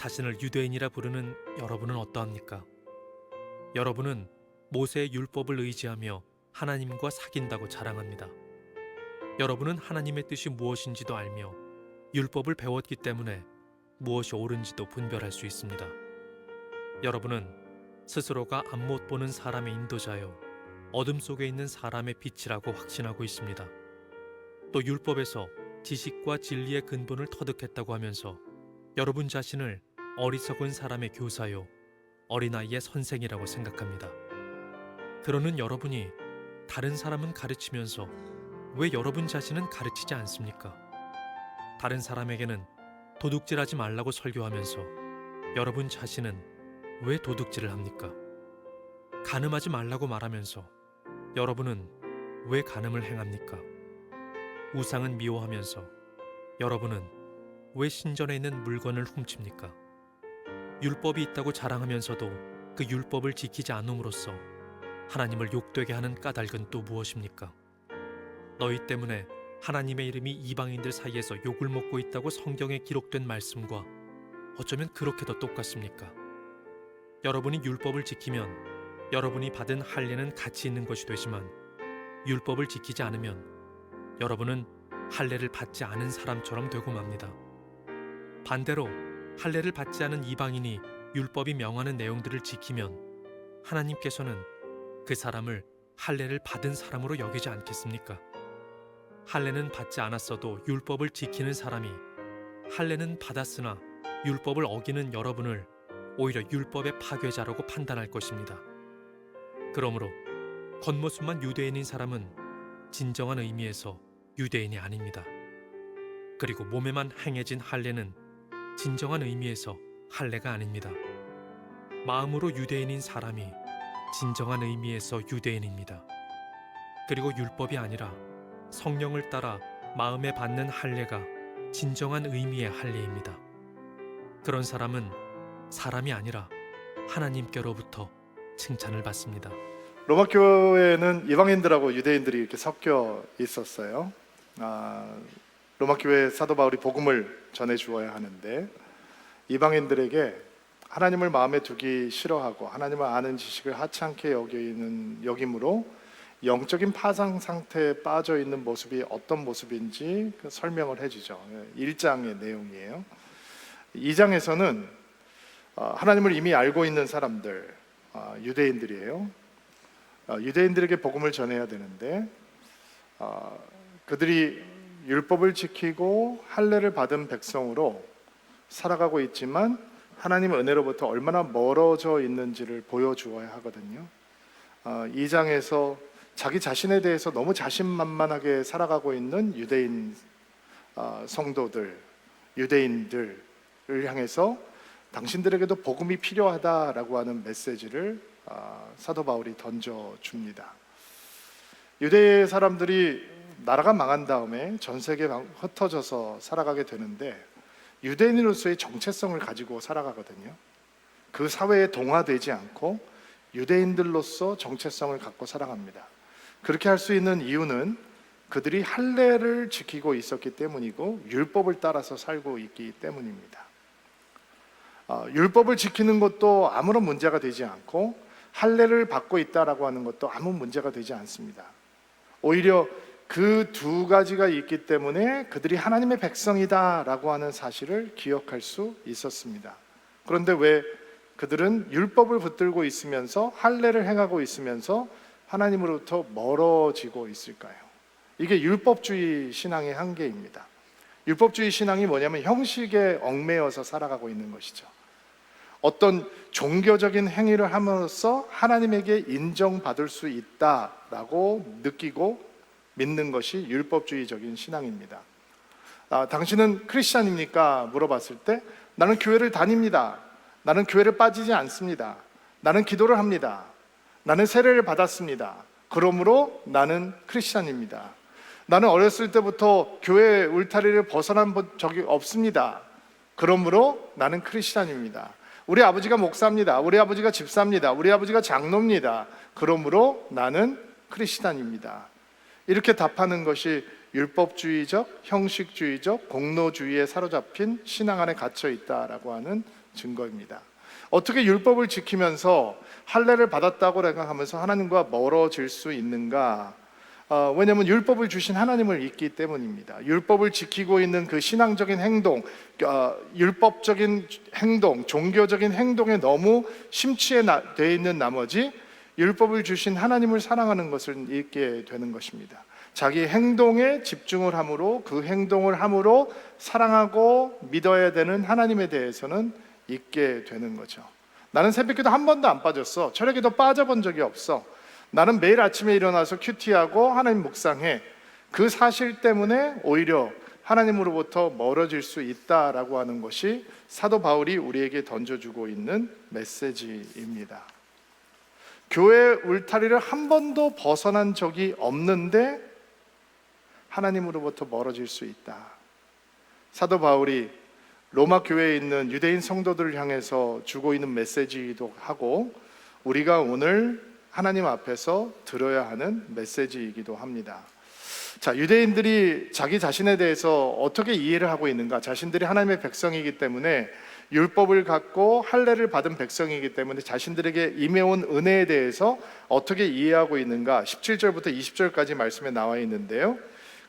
자신을 유대인이라 부르는 여러분은 어떠합니까? 여러분은 모세의 율법을 의지하며 하나님과 사귄다고 자랑합니다. 여러분은 하나님의 뜻이 무엇인지도 알며 율법을 배웠기 때문에 무엇이 옳은지도 분별할 수 있습니다. 여러분은 스스로가 앞못 보는 사람의 인도자요, 어둠 속에 있는 사람의 빛이라고 확신하고 있습니다. 또 율법에서 지식과 진리의 근본을 터득했다고 하면서 여러분 자신을 어리석은 사람의 교사요, 어린아이의 선생이라고 생각합니다. 그러는 여러분이 다른 사람은 가르치면서 왜 여러분 자신은 가르치지 않습니까? 다른 사람에게는 도둑질하지 말라고 설교하면서 여러분 자신은 왜 도둑질을 합니까? 간음하지 말라고 말하면서 여러분은 왜 간음을 행합니까? 우상은 미워하면서 여러분은 왜 신전에 있는 물건을 훔칩니까? 율법이 있다고 자랑하면서도 그 율법을 지키지 않음으로써 하나님을 욕되게 하는 까닭은 또 무엇입니까? 너희 때문에 하나님의 이름이 이방인들 사이에서 욕을 먹고 있다고 성경에 기록된 말씀과 어쩌면 그렇게도 똑같습니까? 여러분이 율법을 지키면 여러분이 받은 할례는 가치 있는 것이 되지만 율법을 지키지 않으면 여러분은 할례를 받지 않은 사람처럼 되고 맙니다. 반대로 할례를 받지 않은 이방인이 율법이 명하는 내용들을 지키면 하나님께서는 그 사람을 할례를 받은 사람으로 여기지 않겠습니까? 할례는 받지 않았어도 율법을 지키는 사람이 할례는 받았으나 율법을 어기는 여러분을 오히려 율법의 파괴자라고 판단할 것입니다. 그러므로 겉모습만 유대인인 사람은 진정한 의미에서 유대인이 아닙니다. 그리고 몸에만 행해진 할례는 진정한 의미에서 할례가 아닙니다. 마음으로 유대인인 사람이 진정한 의미에서 유대인입니다. 그리고 율법이 아니라 성령을 따라 마음에 받는 할례가 진정한 의미의 할례입니다. 그런 사람은 사람이 아니라 하나님께로부터 칭찬을 받습니다. 로마 교회는 이방인들하고 유대인들이 이렇게 섞여 있었어요. 로마 교회 사도 바울이 복음을 전해 주어야 하는데 이방인들에게 하나님을 마음에 두기 싫어하고 하나님을 아는 지식을 하찮게 여김으로 영적인 파상 상태에 빠져 있는 모습이 어떤 모습인지 설명을 해주죠. 1장의 내용이에요. 2장에서는 하나님을 이미 알고 있는 사람들, 유대인들이에요. 유대인들에게 복음을 전해야 되는데 그들이 율법을 지키고 할례를 받은 백성으로 살아가고 있지만 하나님의 은혜로부터 얼마나 멀어져 있는지를 보여주어야 하거든요. 2장에서 자기 자신에 대해서 너무 자신만만하게 살아가고 있는 유대인 성도들, 유대인들을 향해서 당신들에게도 복음이 필요하다라고 하는 메시지를 사도 바울이 던져줍니다. 유대 사람들이 나라가 망한 다음에 전 세계에 흩어져서 살아가게 되는데 유대인으로서의 정체성을 가지고 살아가거든요. 그 사회에 동화되지 않고 유대인들로서 정체성을 갖고 살아갑니다. 그렇게 할 수 있는 이유는 그들이 할례를 지키고 있었기 때문이고 율법을 따라서 살고 있기 때문입니다. 율법을 지키는 것도 아무런 문제가 되지 않고 할례를 받고 있다라고 하는 것도 아무 문제가 되지 않습니다. 오히려 그 두 가지가 있기 때문에 그들이 하나님의 백성이다라고 하는 사실을 기억할 수 있었습니다. 그런데 왜 그들은 율법을 붙들고 있으면서 할례를 행하고 있으면서 하나님으로부터 멀어지고 있을까요? 이게 율법주의 신앙의 한계입니다. 율법주의 신앙이 뭐냐면 형식에 얽매여서 살아가고 있는 것이죠. 어떤 종교적인 행위를 함으로써 하나님에게 인정받을 수 있다라고 느끼고 믿는 것이 율법주의적인 신앙입니다. 당신은 크리스찬입니까? 물어봤을 때 나는 교회를 다닙니다. 나는 교회를 빠지지 않습니다. 나는 기도를 합니다. 나는 세례를 받았습니다. 그러므로 나는 크리스찬입니다. 나는 어렸을 때부터 교회 울타리를 벗어난 적이 없습니다. 그러므로 나는 크리스찬입니다. 우리 아버지가 목사입니다. 우리 아버지가 집사입니다. 우리 아버지가 장로입니다. 그러므로 나는 크리스찬입니다. 이렇게 답하는 것이 율법주의적, 형식주의적, 공로주의에 사로잡힌 신앙 안에 갇혀 있다라고 하는 증거입니다. 어떻게 율법을 지키면서 할례를 받았다고 생각하면서 하나님과 멀어질 수 있는가? 왜냐하면 율법을 주신 하나님을 잊기 때문입니다. 율법을 지키고 있는 그 신앙적인 행동, 율법적인 행동, 종교적인 행동에 너무 심취되어 있는 나머지 율법을 주신 하나님을 사랑하는 것을 잊게 되는 것입니다. 자기 행동에 집중을 함으로 그 행동을 함으로 사랑하고 믿어야 되는 하나님에 대해서는 잊게 되는 거죠. 나는 새벽기도 한 번도 안 빠졌어. 철야기도 빠져본 적이 없어. 나는 매일 아침에 일어나서 큐티하고 하나님 묵상해. 그 사실 때문에 오히려 하나님으로부터 멀어질 수 있다라고 하는 것이 사도 바울이 우리에게 던져주고 있는 메시지입니다. 교회 울타리를 한 번도 벗어난 적이 없는데 하나님으로부터 멀어질 수 있다. 사도 바울이 로마 교회에 있는 유대인 성도들을 향해서 주고 있는 메시지이기도 하고 우리가 오늘 하나님 앞에서 들어야 하는 메시지이기도 합니다. 자, 유대인들이 자기 자신에 대해서 어떻게 이해를 하고 있는가? 자신들이 하나님의 백성이기 때문에 율법을 갖고 할례를 받은 백성이기 때문에 자신들에게 임해온 은혜에 대해서 어떻게 이해하고 있는가? 17절부터 20절까지 말씀에 나와 있는데요.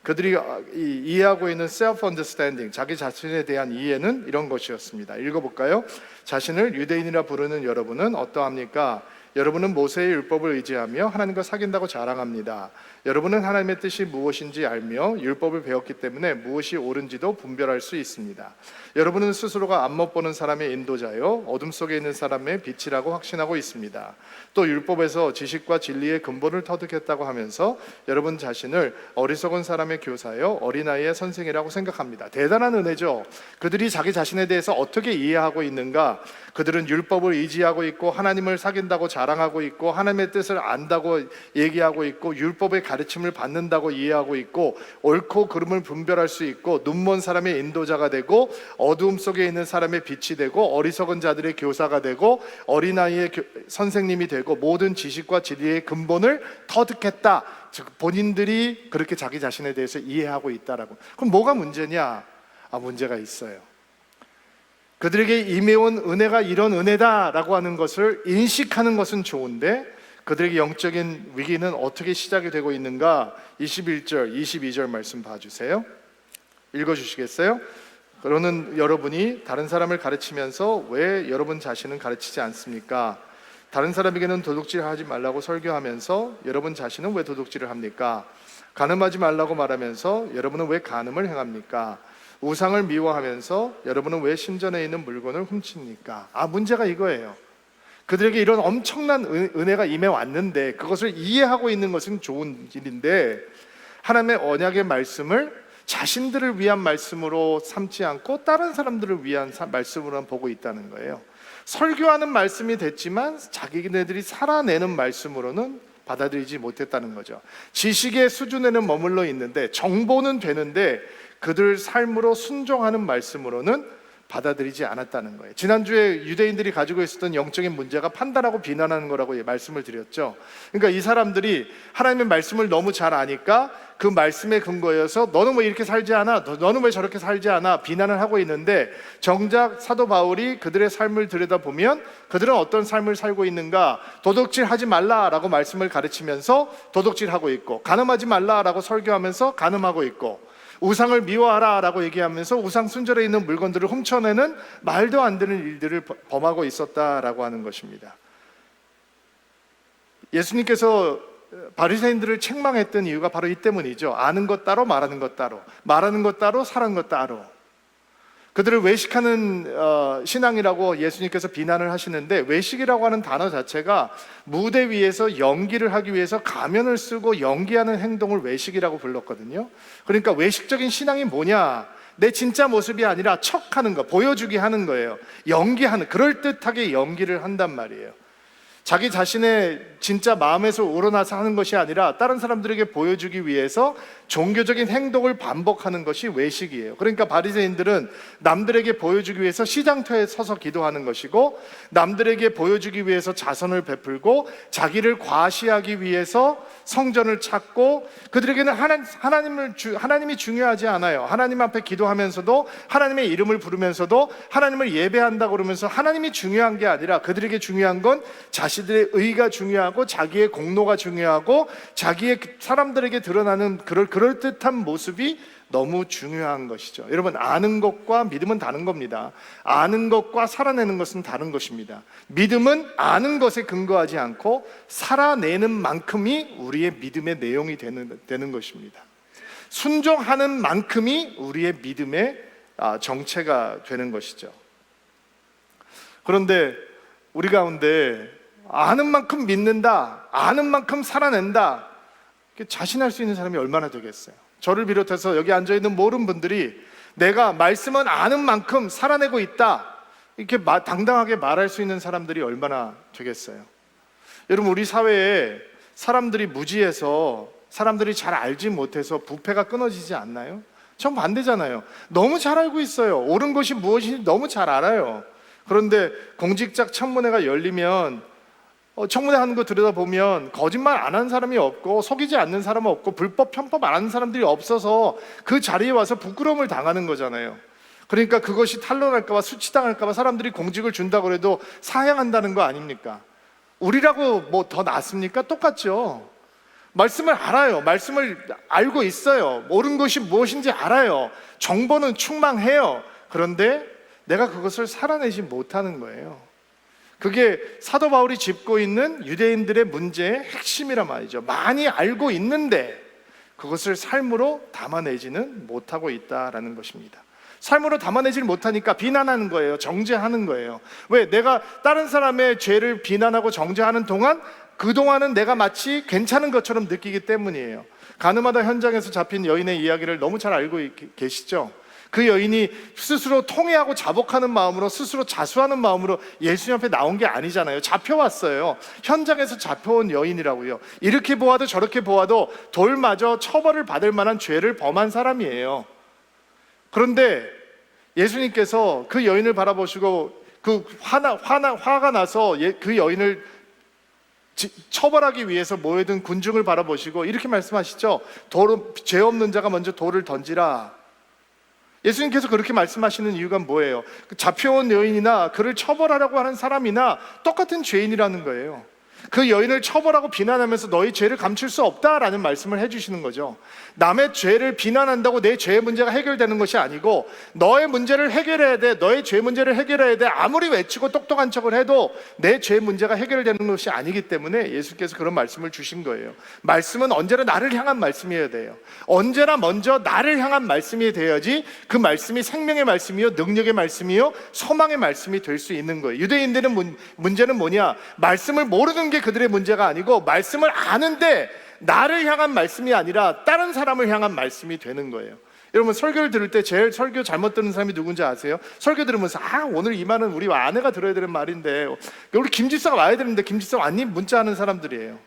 그들이 이해하고 있는 self-understanding, 자기 자신에 대한 이해는 이런 것이었습니다. 읽어볼까요? 자신을 유대인이라 부르는 여러분은 어떠합니까? 여러분은 모세의 율법을 의지하며 하나님과 사귄다고 자랑합니다. 여러분은 하나님의 뜻이 무엇인지 알며 율법을 배웠기 때문에 무엇이 옳은지도 분별할 수 있습니다. 여러분은 스스로가 안못 보는 사람의 인도자요 어둠 속에 있는 사람의 빛이라고 확신하고 있습니다. 또 율법에서 지식과 진리의 근본을 터득했다고 하면서 여러분 자신을 어리석은 사람의 교사요 어린아이의 선생이라고 생각합니다. 대단한 은혜죠. 그들이 자기 자신에 대해서 어떻게 이해하고 있는가? 그들은 율법을 의지하고 있고 하나님을 사귄다고 자랑하고 있고 하나님의 뜻을 안다고 얘기하고 있고 율법의 가르침을 받는다고 이해하고 있고 옳고 그름을 분별할 수 있고 눈먼 사람의 인도자가 되고 어두움 속에 있는 사람의 빛이 되고 어리석은 자들의 교사가 되고 어린아이의 선생님이 되고 모든 지식과 진리의 근본을 터득했다. 즉 본인들이 그렇게 자기 자신에 대해서 이해하고 있다라고. 그럼 뭐가 문제냐? 문제가 있어요. 그들에게 임해온 은혜가 이런 은혜다라고 하는 것을 인식하는 것은 좋은데 그들에게 영적인 위기는 어떻게 시작이 되고 있는가? 21절, 22절 말씀 봐주세요. 읽어주시겠어요? 그러는 여러분이 다른 사람을 가르치면서 왜 여러분 자신은 가르치지 않습니까? 다른 사람에게는 도둑질 하지 말라고 설교하면서 여러분 자신은 왜 도둑질을 합니까? 간음하지 말라고 말하면서 여러분은 왜 간음을 행합니까? 우상을 미워하면서 여러분은 왜 신전에 있는 물건을 훔칩니까? 문제가 이거예요. 그들에게 이런 엄청난 은혜가 임해 왔는데 그것을 이해하고 있는 것은 좋은 일인데 하나님의 언약의 말씀을 자신들을 위한 말씀으로 삼지 않고 다른 사람들을 위한 말씀으로만 보고 있다는 거예요. 설교하는 말씀이 됐지만 자기네들이 살아내는 말씀으로는 받아들이지 못했다는 거죠. 지식의 수준에는 머물러 있는데 정보는 되는데 그들 삶으로 순종하는 말씀으로는 받아들이지 않았다는 거예요. 지난주에 유대인들이 가지고 있었던 영적인 문제가 판단하고 비난하는 거라고 말씀을 드렸죠. 그러니까 이 사람들이 하나님의 말씀을 너무 잘 아니까 그 말씀에 근거해서 너는 왜 이렇게 살지 않아? 너는 왜 저렇게 살지 않아? 비난을 하고 있는데 정작 사도 바울이 그들의 삶을 들여다보면 그들은 어떤 삶을 살고 있는가? 도둑질 하지 말라라고 말씀을 가르치면서 도둑질하고 있고 간음하지 말라라고 설교하면서 간음하고 있고 우상을 미워하라 라고 얘기하면서 우상 순절에 있는 물건들을 훔쳐내는 말도 안 되는 일들을 범하고 있었다라고 하는 것입니다. 예수님께서 바리새인들을 책망했던 이유가 바로 이 때문이죠. 아는 것 따로 말하는 것 따로, 말하는 것 따로 사는 것 따로. 그들을 외식하는 신앙이라고 예수님께서 비난을 하시는데 외식이라고 하는 단어 자체가 무대 위에서 연기를 하기 위해서 가면을 쓰고 연기하는 행동을 외식이라고 불렀거든요. 그러니까 외식적인 신앙이 뭐냐? 내 진짜 모습이 아니라 척하는 거, 보여주기 하는 거예요. 연기하는, 그럴듯하게 연기를 한단 말이에요. 자기 자신의 진짜 마음에서 우러나서 하는 것이 아니라 다른 사람들에게 보여주기 위해서 종교적인 행동을 반복하는 것이 외식이에요. 그러니까 바리새인들은 남들에게 보여주기 위해서 시장터에 서서 기도하는 것이고, 남들에게 보여주기 위해서 자선을 베풀고, 자기를 과시하기 위해서 성전을 찾고, 그들에게는 하나님이 중요하지 않아요. 하나님 앞에 기도하면서도, 하나님의 이름을 부르면서도, 하나님을 예배한다고 그러면서 하나님이 중요한 게 아니라, 그들에게 중요한 건 자신들의 의가 중요하고, 자기의 공로가 중요하고, 자기의 사람들에게 드러나는 그럴듯한 모습이 너무 중요한 것이죠. 여러분, 아는 것과 믿음은 다른 겁니다. 아는 것과 살아내는 것은 다른 것입니다. 믿음은 아는 것에 근거하지 않고 살아내는 만큼이 우리의 믿음의 내용이 되는 것입니다. 순종하는 만큼이 우리의 믿음의 정체가 되는 것이죠. 그런데 우리 가운데 아는 만큼 믿는다, 아는 만큼 살아낸다, 자신할 수 있는 사람이 얼마나 되겠어요? 저를 비롯해서 여기 앉아있는 모든 분들이 내가 말씀은 아는 만큼 살아내고 있다, 이렇게 당당하게 말할 수 있는 사람들이 얼마나 되겠어요? 여러분, 우리 사회에 사람들이 무지해서, 사람들이 잘 알지 못해서 부패가 끊어지지 않나요? 전 반대잖아요. 너무 잘 알고 있어요. 옳은 것이 무엇인지 너무 잘 알아요. 그런데 공직자 청문회가 열리면 청문회 하는 거 들여다보면 거짓말 안 하는 사람이 없고, 속이지 않는 사람은 없고, 불법 편법 안 하는 사람들이 없어서 그 자리에 와서 부끄러움을 당하는 거잖아요. 그러니까 그것이 탄로날까 봐, 수치당할까 봐 사람들이 공직을 준다고 해도 사양한다는 거 아닙니까? 우리라고 뭐 더 낫습니까? 똑같죠. 말씀을 알아요. 말씀을 알고 있어요. 옳은 것이 무엇인지 알아요. 정보는 충만해요. 그런데 내가 그것을 살아내지 못하는 거예요. 그게 사도 바울이 짚고 있는 유대인들의 문제의 핵심이란 말이죠. 많이 알고 있는데 그것을 삶으로 담아내지는 못하고 있다라는 것입니다. 삶으로 담아내지를 못하니까 비난하는 거예요. 정죄하는 거예요. 왜? 내가 다른 사람의 죄를 비난하고 정죄하는 동안, 그동안은 내가 마치 괜찮은 것처럼 느끼기 때문이에요. 가늠하다 현장에서 잡힌 여인의 이야기를 너무 잘 알고 계시죠? 그 여인이 스스로 통회하고 자복하는 마음으로, 스스로 자수하는 마음으로 예수님 앞에 나온 게 아니잖아요. 잡혀왔어요. 현장에서 잡혀온 여인이라고요. 이렇게 보아도 저렇게 보아도 돌마저 처벌을 받을 만한 죄를 범한 사람이에요. 그런데 예수님께서 그 여인을 바라보시고 화가 나서 그 여인을 처벌하기 위해서 모여든 군중을 바라보시고 이렇게 말씀하시죠. 죄 없는 자가 먼저 돌을 던지라. 예수님께서 그렇게 말씀하시는 이유가 뭐예요? 잡혀온 여인이나 그를 처벌하려고 하는 사람이나 똑같은 죄인이라는 거예요. 그 여인을 처벌하고 비난하면서 너희 죄를 감출 수 없다라는 말씀을 해주시는 거죠. 남의 죄를 비난한다고 내 죄의 문제가 해결되는 것이 아니고, 너의 문제를 해결해야 돼, 너의 죄 문제를 해결해야 돼, 아무리 외치고 똑똑한 척을 해도 내 죄 문제가 해결되는 것이 아니기 때문에 예수께서 그런 말씀을 주신 거예요. 말씀은 언제나 나를 향한 말씀이어야 돼요. 언제나 먼저 나를 향한 말씀이 되어야지 그 말씀이 생명의 말씀이요, 능력의 말씀이요, 소망의 말씀이 될 수 있는 거예요. 유대인들은 문제는 뭐냐? 말씀을 모르는 게 그들의 문제가 아니고, 말씀을 아는데 나를 향한 말씀이 아니라 다른 사람을 향한 말씀이 되는 거예요. 여러분, 설교를 들을 때 제일 설교 잘못 듣는 사람이 누군지 아세요? 설교 들으면서 오늘 이 말은 우리 아내가 들어야 되는 말인데, 우리 김집사가 와야 되는데 김집사 왔니? 문자하는 사람들이에요.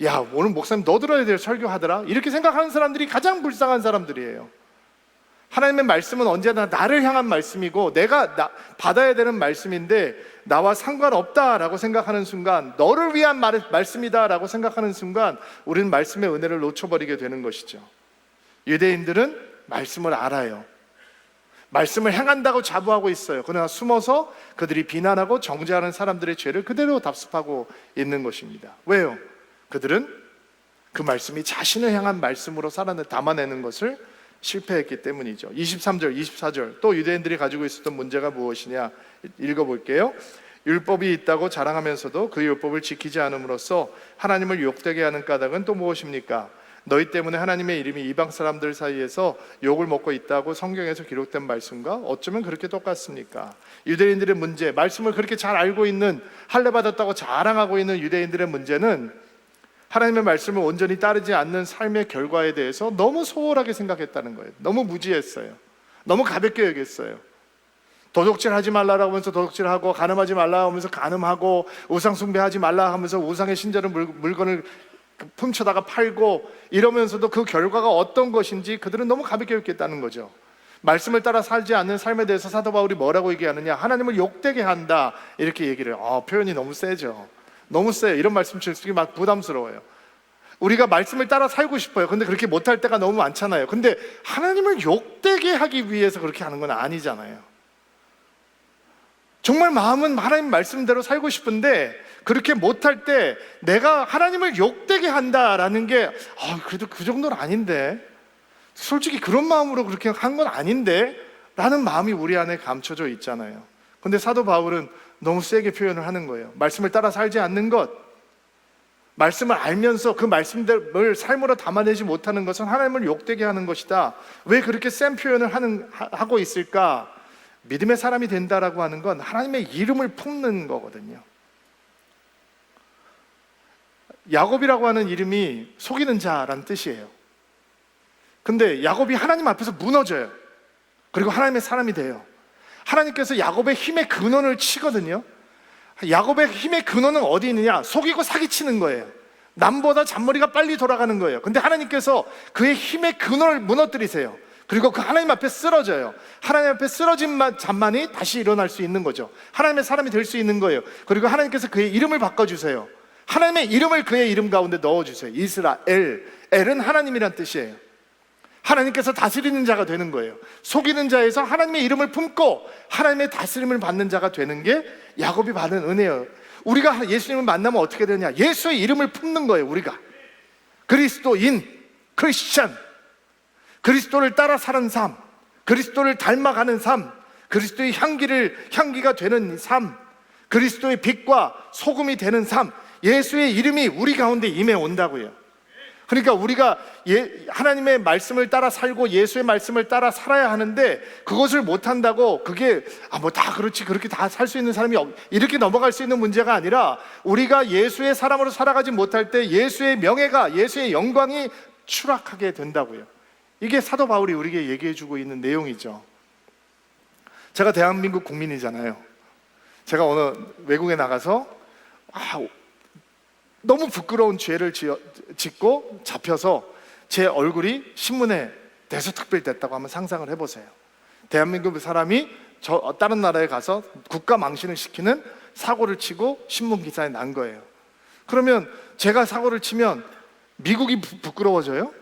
야, 오늘 목사님 너 들어야 될 설교하더라, 이렇게 생각하는 사람들이 가장 불쌍한 사람들이에요. 하나님의 말씀은 언제나 나를 향한 말씀이고 내가 받아야 되는 말씀인데, 나와 상관없다라고 생각하는 순간, 너를 위한 말씀이다라고 생각하는 순간 우리는 말씀의 은혜를 놓쳐버리게 되는 것이죠. 유대인들은 말씀을 알아요. 말씀을 행한다고 자부하고 있어요. 그러나 숨어서 그들이 비난하고 정죄하는 사람들의 죄를 그대로 답습하고 있는 것입니다. 왜요? 그들은 그 말씀이 자신을 향한 말씀으로 담아내는 것을 실패했기 때문이죠. 23절, 24절, 또 유대인들이 가지고 있었던 문제가 무엇이냐 읽어볼게요. 율법이 있다고 자랑하면서도 그 율법을 지키지 않음으로써 하나님을 욕되게 하는 까닭은 또 무엇입니까? 너희 때문에 하나님의 이름이 이방 사람들 사이에서 욕을 먹고 있다고 성경에서 기록된 말씀과 어쩌면 그렇게 똑같습니까? 유대인들의 문제, 말씀을 그렇게 잘 알고 있는, 할례 받았다고 자랑하고 있는 유대인들의 문제는 하나님의 말씀을 온전히 따르지 않는 삶의 결과에 대해서 너무 소홀하게 생각했다는 거예요. 너무 무지했어요. 너무 가볍게 여겼어요. 도둑질하지 말라라고 하면서 도둑질하고, 간음하지 말라 하면서 간음하고, 우상 숭배하지 말라 하면서 우상의 신전을 물건을 훔쳐다가 팔고, 이러면서도 그 결과가 어떤 것인지 그들은 너무 가볍게 여겼다는 거죠. 말씀을 따라 살지 않는 삶에 대해서 사도 바울이 뭐라고 얘기하느냐? 하나님을 욕되게 한다, 이렇게 얘기를 해요. 표현이 너무 세죠. 너무 세요. 이런 말씀 쓰기 막 부담스러워요. 우리가 말씀을 따라 살고 싶어요. 근데 그렇게 못할 때가 너무 많잖아요. 근데 하나님을 욕되게 하기 위해서 그렇게 하는 건 아니잖아요. 정말 마음은 하나님 말씀대로 살고 싶은데 그렇게 못할 때 내가 하나님을 욕되게 한다라는 게 그래도 그 정도는 아닌데, 솔직히 그런 마음으로 그렇게 한 건 아닌데 라는 마음이 우리 안에 감춰져 있잖아요. 근데 사도 바울은 너무 세게 표현을 하는 거예요. 말씀을 따라 살지 않는 것, 말씀을 알면서 그 말씀들을 삶으로 담아내지 못하는 것은 하나님을 욕되게 하는 것이다. 왜 그렇게 센 표현을 하고 있을까? 믿음의 사람이 된다라고 하는 건 하나님의 이름을 품는 거거든요. 야곱이라고 하는 이름이 속이는 자라는 뜻이에요. 근데 야곱이 하나님 앞에서 무너져요. 그리고 하나님의 사람이 돼요. 하나님께서 야곱의 힘의 근원을 치거든요. 야곱의 힘의 근원은 어디 있느냐? 속이고 사기치는 거예요. 남보다 잔머리가 빨리 돌아가는 거예요. 근데 하나님께서 그의 힘의 근원을 무너뜨리세요. 그리고 그 하나님 앞에 쓰러져요. 하나님 앞에 쓰러진 자만이 다시 일어날 수 있는 거죠. 하나님의 사람이 될 수 있는 거예요. 그리고 하나님께서 그의 이름을 바꿔주세요. 하나님의 이름을 그의 이름 가운데 넣어주세요. 이스라엘, 엘은 하나님이란 뜻이에요. 하나님께서 다스리는 자가 되는 거예요. 속이는 자에서 하나님의 이름을 품고 하나님의 다스림을 받는 자가 되는 게 야곱이 받은 은혜예요. 우리가 예수님을 만나면 어떻게 되냐? 예수의 이름을 품는 거예요. 우리가 그리스도인, 크리스찬, 그리스도를 따라 사는 삶, 그리스도를 닮아가는 삶, 그리스도의 향기가 되는 삶, 그리스도의 빛과 소금이 되는 삶, 예수의 이름이 우리 가운데 임해 온다고요. 그러니까 우리가 하나님의 말씀을 따라 살고 예수의 말씀을 따라 살아야 하는데, 그것을 못한다고 그게 다 그렇지, 그렇게 다 살 수 있는 사람이 이렇게 넘어갈 수 있는 문제가 아니라, 우리가 예수의 사람으로 살아가지 못할 때 예수의 명예가, 예수의 영광이 추락하게 된다고요. 이게 사도 바울이 우리에게 얘기해주고 있는 내용이죠. 제가 대한민국 국민이잖아요. 제가 어느 외국에 나가서 너무 부끄러운 죄를 짓고 잡혀서 제 얼굴이 신문에 대서특필됐다고 한번 상상을 해보세요. 대한민국 사람이 다른 나라에 가서 국가 망신을 시키는 사고를 치고 신문 기사에 난 거예요. 그러면 제가 사고를 치면 미국이 부끄러워져요?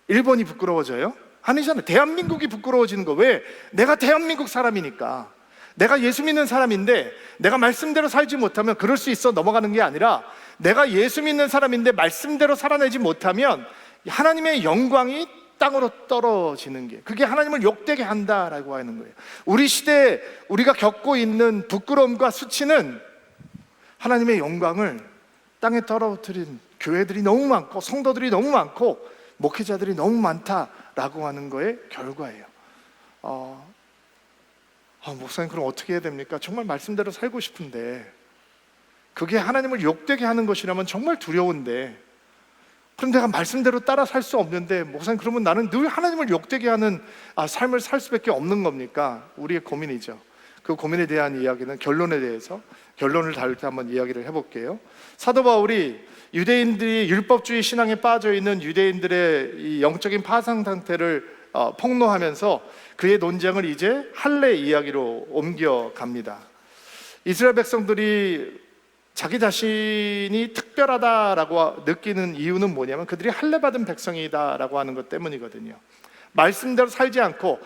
일본이 부끄러워져요? 아니잖아요. 대한민국이 부끄러워지는 거. 왜? 내가 대한민국 사람이니까. 내가 예수 믿는 사람인데 내가 말씀대로 살지 못하면 그럴 수 있어 넘어가는 게 아니라, 내가 예수 믿는 사람인데 말씀대로 살아내지 못하면 하나님의 영광이 땅으로 떨어지는 게, 그게 하나님을 욕되게 한다라고 하는 거예요. 우리 시대에 우리가 겪고 있는 부끄러움과 수치는 하나님의 영광을 땅에 떨어뜨린 교회들이 너무 많고 성도들이 너무 많고 목회자들이 너무 많다라고 하는 거의 결과예요. 목사님, 그럼 어떻게 해야 됩니까? 정말 말씀대로 살고 싶은데 그게 하나님을 욕되게 하는 것이라면 정말 두려운데, 그럼 내가 말씀대로 따라 살 수 없는데, 목사님, 그러면 나는 늘 하나님을 욕되게 하는 삶을 살 수밖에 없는 겁니까? 우리의 고민이죠. 그 고민에 대한 이야기는 결론을 다룰 때 한번 이야기를 해볼게요. 사도 바울이 유대인들이 율법주의 신앙에 빠져 있는 유대인들의 이 영적인 파상 상태를 폭로하면서 그의 논쟁을 이제 할례 이야기로 옮겨갑니다. 이스라엘 백성들이 자기 자신이 특별하다라고 느끼는 이유는 뭐냐면, 그들이 할례 받은 백성이다라고 하는 것 때문이거든요. 말씀대로 살지 않고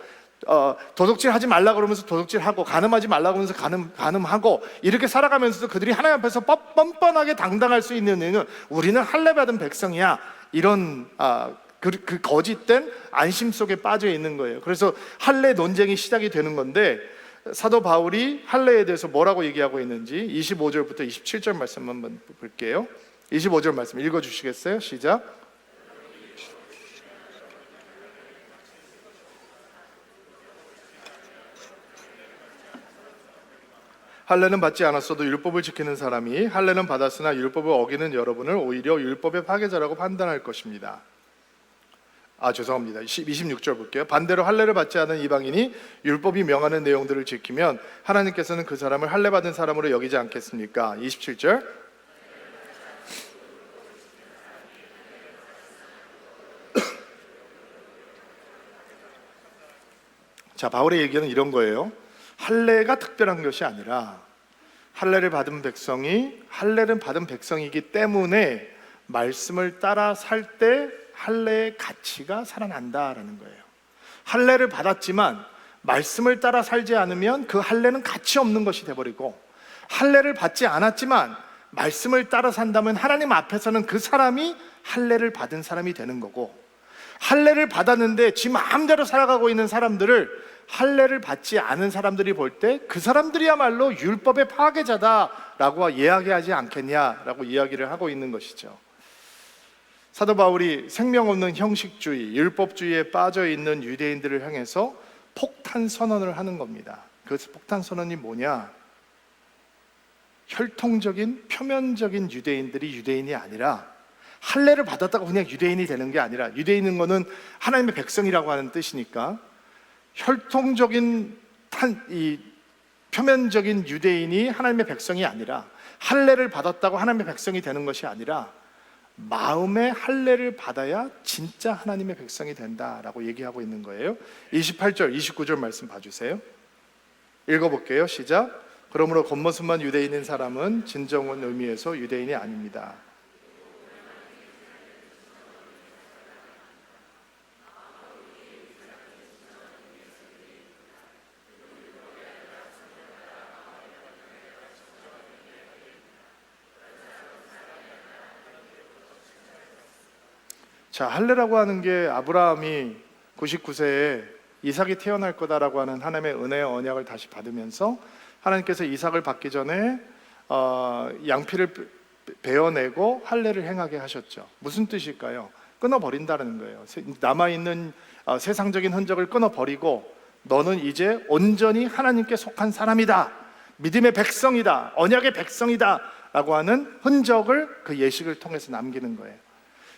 도둑질하지 말라 그러면서 도둑질하고, 간음하지 말라 그러면서 간음하고, 이렇게 살아가면서도 그들이 하나님 앞에서 뻔뻔하게 당당할 수 있는 이유는 우리는 할례 받은 백성이야, 이런 그 거짓된 안심 속에 빠져 있는 거예요. 그래서 할례 논쟁이 시작이 되는 건데, 사도 바울이 할례에 대해서 뭐라고 얘기하고 있는지 25절부터 27절 말씀 한번 볼게요. 25절 말씀 읽어주시겠어요? 시작. 할례는 받지 않았어도 율법을 지키는 사람이 할례는 받았으나 율법을 어기는 여러분을 오히려 율법의 파괴자라고 판단할 것입니다. 죄송합니다. 26절 볼게요. 반대로 할례를 받지 않은 이방인이 율법이 명하는 내용들을 지키면 하나님께서는 그 사람을 할례 받은 사람으로 여기지 않겠습니까? 27절. 자, 바울의 얘기는 이런 거예요. 할례가 특별한 것이 아니라 할례를 받은 백성이기 때문에 말씀을 따라 살 때 할례의 가치가 살아난다라는 거예요. 할례를 받았지만 말씀을 따라 살지 않으면 그 할례는 가치 없는 것이 돼버리고, 할례를 받지 않았지만 말씀을 따라 산다면 하나님 앞에서는 그 사람이 할례를 받은 사람이 되는 거고, 할례를 받았는데 지 마음대로 살아가고 있는 사람들을 할례를 받지 않은 사람들이 볼 때 그 사람들이야말로 율법의 파괴자다라고 이야기하지 않겠냐라고 이야기를 하고 있는 것이죠. 사도 바울이 생명 없는 형식주의, 율법주의에 빠져 있는 유대인들을 향해서 폭탄 선언을 하는 겁니다. 그 폭탄 선언이 뭐냐? 혈통적인 표면적인 유대인들이 유대인이 아니라, 할례를 받았다고 그냥 유대인이 되는 게 아니라, 유대인인 거는 하나님의 백성이라고 하는 뜻이니까 혈통적인 이 표면적인 유대인이 하나님의 백성이 아니라, 할례를 받았다고 하나님의 백성이 되는 것이 아니라 마음의 할례를 받아야 진짜 하나님의 백성이 된다라고 얘기하고 있는 거예요. 28절, 29절 말씀 봐주세요. 읽어볼게요. 시작. 그러므로 겉모습만 유대인인 사람은 진정한 의미에서 유대인이 아닙니다. 자, 할례라고 하는 게 아브라함이 99세에 이삭이 태어날 거다라고 하는 하나님의 은혜의 언약을 다시 받으면서 하나님께서 이삭을 받기 전에 양피를 베어내고 할례를 행하게 하셨죠. 무슨 뜻일까요? 끊어버린다는 거예요. 남아있는 세상적인 흔적을 끊어버리고 너는 이제 온전히 하나님께 속한 사람이다, 믿음의 백성이다, 언약의 백성이다 라고 하는 흔적을 그 예식을 통해서 남기는 거예요.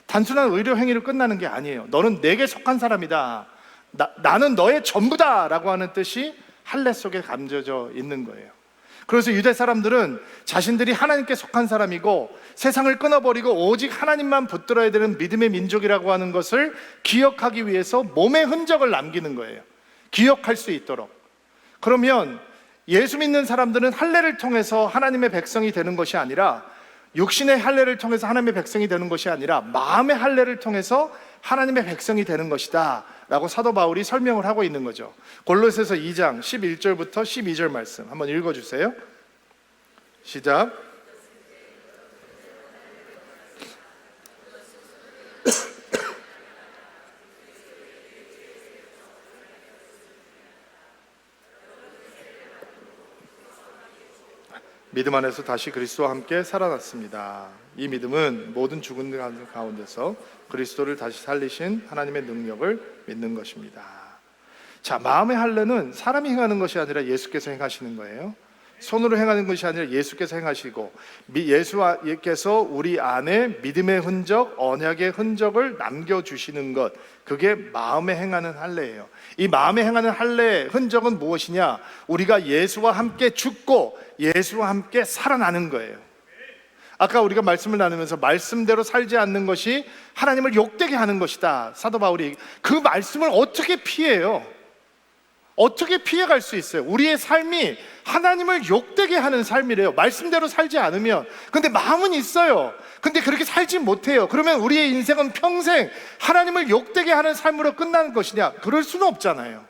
단순한 의료 행위로 끝나는 게 아니에요. 너는 내게 속한 사람이다, 나는 너의 전부다 라고 하는 뜻이 할례 속에 감춰져 있는 거예요. 그래서 유대 사람들은 자신들이 하나님께 속한 사람이고 세상을 끊어버리고 오직 하나님만 붙들어야 되는 믿음의 민족이라고 하는 것을 기억하기 위해서 몸의 흔적을 남기는 거예요. 기억할 수 있도록. 그러면 예수 믿는 사람들은 할례를 통해서 하나님의 백성이 되는 것이 아니라, 육신의 할례를 통해서 하나님의 백성이 되는 것이 아니라 마음의 할례를 통해서 하나님의 백성이 되는 것이다 라고 사도 바울이 설명을 하고 있는 거죠. 골로새서 2장 11절부터 12절 말씀 한번 읽어주세요. 시작. 믿음 안에서 다시 그리스도와 함께 살아났습니다. 이 믿음은 모든 죽은 가운데서 그리스도를 다시 살리신 하나님의 능력을 믿는 것입니다. 자, 마음의 할례는 사람이 행하는 것이 아니라 예수께서 행하시는 거예요. 손으로 행하는 것이 아니라 예수께서 행하시고, 예수께서 우리 안에 믿음의 흔적, 언약의 흔적을 남겨주시는 것, 그게 마음에 행하는 할례예요. 이 마음에 행하는 할례의 흔적은 무엇이냐? 우리가 예수와 함께 죽고 예수와 함께 살아나는 거예요. 아까 우리가 말씀을 나누면서 말씀대로 살지 않는 것이 하나님을 욕되게 하는 것이다, 사도 바울이. 그 말씀을 어떻게 피해요? 어떻게 피해갈 수 있어요? 우리의 삶이 하나님을 욕되게 하는 삶이래요. 말씀대로 살지 않으면. 근데 마음은 있어요. 근데 그렇게 살지 못해요. 그러면 우리의 인생은 평생 하나님을 욕되게 하는 삶으로 끝나는 것이냐? 그럴 수는 없잖아요.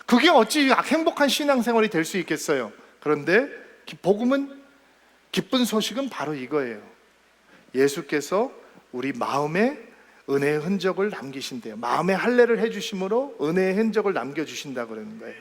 그게 어찌 행복한 신앙생활이 될 수 있겠어요? 그런데 복음은, 기쁜 소식은 바로 이거예요. 예수께서 우리 마음에 은혜의 흔적을 남기신대요. 마음의 할례를 해주심으로 은혜의 흔적을 남겨주신다 그러는 거예요.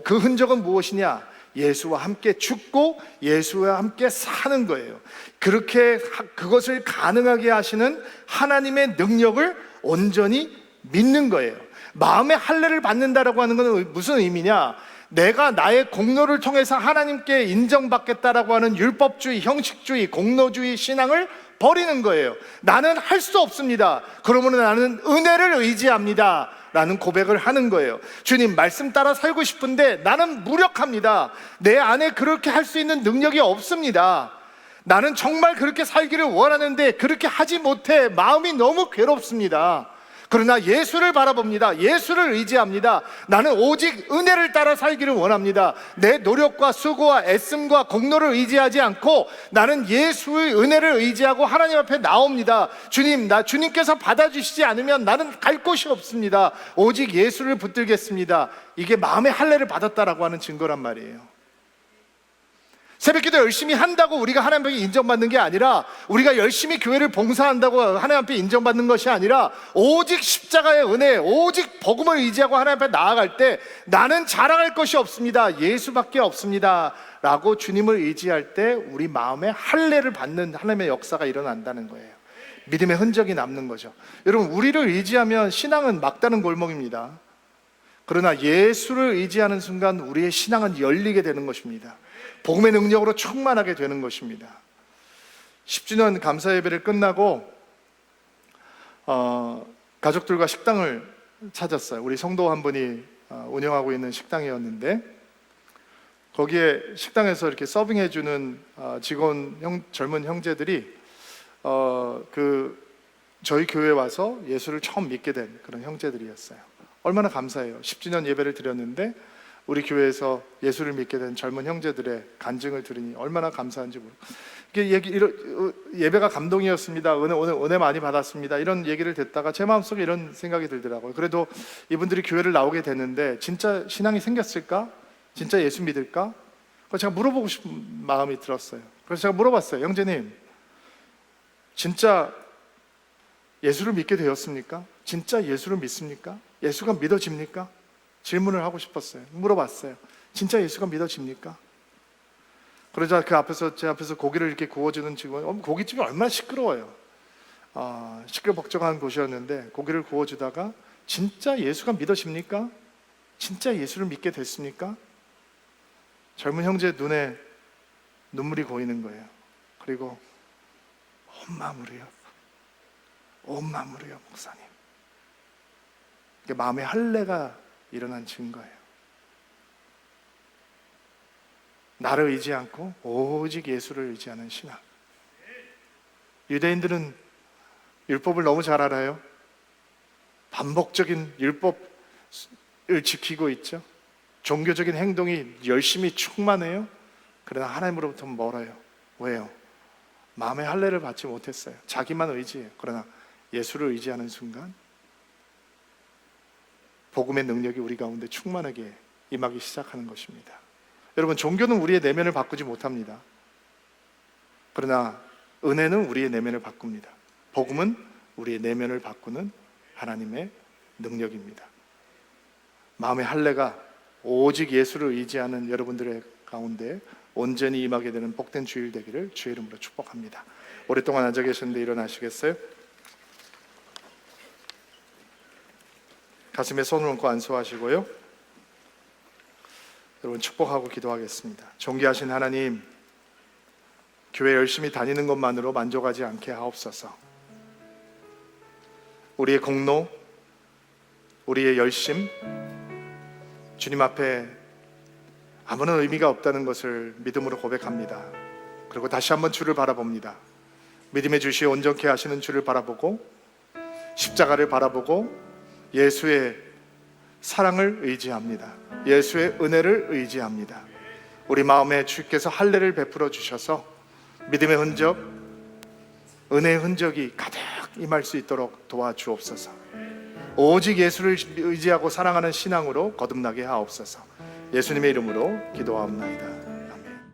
그 흔적은 무엇이냐? 예수와 함께 죽고 예수와 함께 사는 거예요. 그렇게 그것을 가능하게 하시는 하나님의 능력을 온전히 믿는 거예요. 마음의 할례를 받는다라고 하는 것은 무슨 의미냐? 내가 나의 공로를 통해서 하나님께 인정받겠다라고 하는 율법주의, 형식주의, 공로주의 신앙을 버리는 거예요. 나는 할 수 없습니다. 그러면 나는 은혜를 의지합니다 라는 고백을 하는 거예요. 주님, 말씀 따라 살고 싶은데 나는 무력합니다. 내 안에 그렇게 할 수 있는 능력이 없습니다. 나는 정말 그렇게 살기를 원하는데 그렇게 하지 못해 마음이 너무 괴롭습니다. 그러나 예수를 바라봅니다. 예수를 의지합니다. 나는 오직 은혜를 따라 살기를 원합니다. 내 노력과 수고와 애씀과 공로를 의지하지 않고 나는 예수의 은혜를 의지하고 하나님 앞에 나옵니다. 주님, 주님께서 받아주시지 않으면 나는 갈 곳이 없습니다. 오직 예수를 붙들겠습니다. 이게 마음의 할례를 받았다라고 하는 증거란 말이에요. 새벽기도 열심히 한다고 우리가 하나님 앞에 인정받는 게 아니라, 우리가 열심히 교회를 봉사한다고 하나님 앞에 인정받는 것이 아니라, 오직 십자가의 은혜, 오직 복음을 의지하고 하나님 앞에 나아갈 때 나는 자랑할 것이 없습니다. 예수밖에 없습니다 라고 주님을 의지할 때 우리 마음에 할례를 받는 하나님의 역사가 일어난다는 거예요. 믿음의 흔적이 남는 거죠. 여러분, 우리를 의지하면 신앙은 막다른 골목입니다. 그러나 예수를 의지하는 순간 우리의 신앙은 열리게 되는 것입니다. 복음의 능력으로 충만하게 되는 것입니다. 10주년 감사 예배를 끝나고 가족들과 식당을 찾았어요. 우리 성도 한 분이 운영하고 있는 식당이었는데, 거기에 식당에서 이렇게 서빙해주는 직원 젊은 형제들이 저희 교회에 와서 예수를 처음 믿게 된 그런 형제들이었어요. 얼마나 감사해요. 10주년 예배를 드렸는데 우리 교회에서 예수를 믿게 된 젊은 형제들의 간증을 들으니 얼마나 감사한지 모르고, 예배가 감동이었습니다. 은혜 많이 받았습니다. 이런 얘기를 듣다가 제 마음속에 이런 생각이 들더라고요. 그래도 이분들이 교회를 나오게 됐는데 진짜 신앙이 생겼을까? 진짜 예수 믿을까? 그래서 제가 물어보고 싶은 마음이 들었어요. 그래서 제가 물어봤어요. 형제님, 진짜 예수를 믿게 되었습니까? 진짜 예수를 믿습니까? 예수가 믿어집니까? 질문을 하고 싶었어요. 물어봤어요. 진짜 예수가 믿어집니까? 그러자 제 앞에서 고기를 이렇게 구워주는 직원, 고깃집이 얼마나 시끄러워요. 시끌벅적한 곳이었는데 고기를 구워주다가, 진짜 예수가 믿어집니까? 진짜 예수를 믿게 됐습니까? 젊은 형제 눈에 눈물이 고이는 거예요. 그리고 온 마음으로요, 목사님. 이게 마음의 할례가 일어난 증거예요. 나를 의지 않고 오직 예수를 의지하는 신앙. 유대인들은 율법을 너무 잘 알아요. 반복적인 율법을 지키고 있죠. 종교적인 행동이 열심히 충만해요. 그러나 하나님으로부터 멀어요. 왜요? 마음의 할례를 받지 못했어요. 자기만 의지해요. 그러나 예수를 의지하는 순간 복음의 능력이 우리 가운데 충만하게 임하기 시작하는 것입니다. 여러분, 종교는 우리의 내면을 바꾸지 못합니다. 그러나 은혜는 우리의 내면을 바꿉니다. 복음은 우리의 내면을 바꾸는 하나님의 능력입니다. 마음의 할례가 오직 예수를 의지하는 여러분들의 가운데 온전히 임하게 되는 복된 주일 되기를 주의 이름으로 축복합니다. 오랫동안 앉아 계셨는데 일어나시겠어요? 가슴에 손을 얹고 안수하시고요. 여러분, 축복하고 기도하겠습니다. 존귀하신 하나님, 교회 열심히 다니는 것만으로 만족하지 않게 하옵소서. 우리의 공로, 우리의 열심, 주님 앞에 아무런 의미가 없다는 것을 믿음으로 고백합니다. 그리고 다시 한번 주를 바라봅니다. 믿음의 주시에 온전케 하시는 주를 바라보고, 십자가를 바라보고, 예수의 사랑을 의지합니다. 예수의 은혜를 의지합니다. 우리 마음에 주께서 할례를 베풀어 주셔서 믿음의 흔적, 은혜의 흔적이 가득 임할 수 있도록 도와주옵소서. 오직 예수를 의지하고 사랑하는 신앙으로 거듭나게 하옵소서. 예수님의 이름으로 기도하옵나이다.